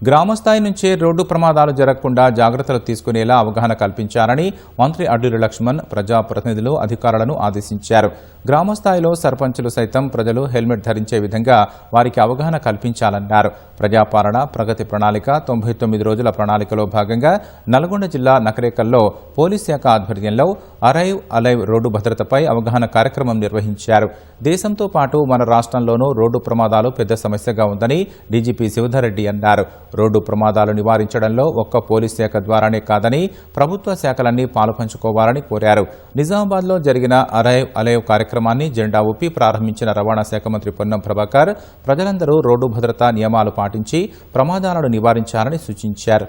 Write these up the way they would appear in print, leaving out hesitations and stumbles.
గ్రామస్థాయి నుంచే రోడ్డు ప్రమాదాలు జరగకుండా జాగ్రత్తలు తీసుకునేలా అవగాహన కల్పించాలని మంత్రి అడ్లూరి లక్ష్మణ్ ప్రజాప్రతినిధులు అధికారులను ఆదేశించారు. గ్రామస్థాయిలో సర్పంచులు సైతం ప్రజలు హెల్మెట్ ధరించే విధంగా వారికి అవగాహన కల్పించాలన్నారు. ప్రజాపాలన ప్రగతి ప్రణాళిక 99 రోజుల ప్రణాళికలో భాగంగా నల్గొండ జిల్లా నకరేకల్లో పోలీస్ శాఖ ఆధ్వర్యంలో అరైవ్ అలైవ్ రోడ్డు భద్రతపై అవగాహన కార్యక్రమం నిర్వహించారు. దేశంతో పాటు మన రాష్ట్రంలోనూ రోడ్డు ప్రమాదాలు పెద్ద సమస్యగా ఉందని డీజీపీ శివధర్ రెడ్డి అన్నారు. రోడ్డు ప్రమాదాలు నివారించడంలో ఒక్క పోలీస్ శాఖ ద్వారానే కాదని ప్రభుత్వ శాఖలన్నీ పాలుపంచుకోవాలని కోరారు. నిజామాబాద్లో జరిగిన అరైవ్ అలైవ్ కార్యక్రమాన్ని జెండా ఊపి ప్రారంభించిన రవాణా శాఖ మంత్రి పొన్నం ప్రభాకర్ ప్రజలందరూ రోడ్డు భద్రతా నియమాలు పాటించి ప్రమాదాలను నివారించాలని సూచించారు.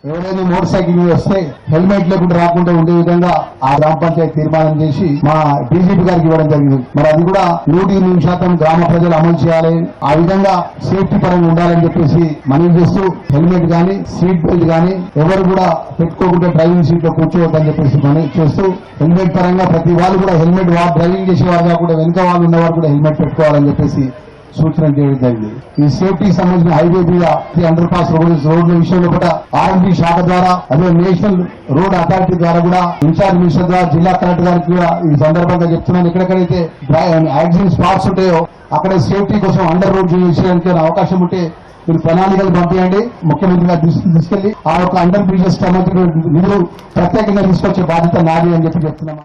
ఎవరైనా మోటార్ సైకిల్ మీద వస్తే హెల్మెట్ లేకుండా రాకుండా ఉండే విధంగా ఆ గ్రామ పంచాయతీ తీర్మానం చేసి మా డీజీపీ గారికి ఇవ్వడం జరిగింది. మరి అది కూడా 100% గ్రామ ప్రజలు అమలు చేయాలి, ఆ విధంగా సేఫ్టీ పరంగా ఉండాలని చెప్పేసి మనవి చేస్తూ హెల్మెట్ గానీ సీట్ బెల్ట్ గానీ ఎవరు కూడా పెట్టుకోకుండా డ్రైవింగ్ సీట్ లో కూర్చోవద్దని చెప్పేసి మనవి చేస్తూ హెల్మెట్ పరంగా ప్రతి వాళ్ళు కూడా హెల్మెట్ డ్రైవింగ్ చేసే వారు కాకుండా వెనుక వాళ్ళు ఉన్నవారు కూడా హెల్మెట్ పెట్టుకోవాలని చెప్పేసి సూచన చేయడం జరిగింది. ఈ సేఫ్టీకి సంబంధించిన హైవే మీద అండర్ పాస్ రోడ్ల విషయంలో కూడా ఆర్ఎండ్బి శాఖ ద్వారా అదే నేషనల్ రోడ్ అథారిటీ ద్వారా కూడా ఇన్ఛార్జ్ మినిస్టర్ ద్వారా జిల్లా కలెక్టర్ గారికి కూడా ఈ సందర్భంగా చెప్తున్నాను. ఎక్కడెక్కడైతే యాక్సిడెంట్ స్పాట్స్ ఉంటాయో అక్కడ సేఫ్టీ కోసం అండర్ రోడ్ చేయడానికి అవకాశం ఉంటే మీరు ప్రణాళికలు పంపించండి, ముఖ్యమంత్రి గారి దృష్టికి తీసుకెళ్లి ఆ యొక్క అండర్ బ్రిడ్జెస్ సంబంధించిన నిధులు ప్రత్యేకంగా తీసుకొచ్చే బాధ్యత నాది అని చెప్పి చెప్తున్నాం.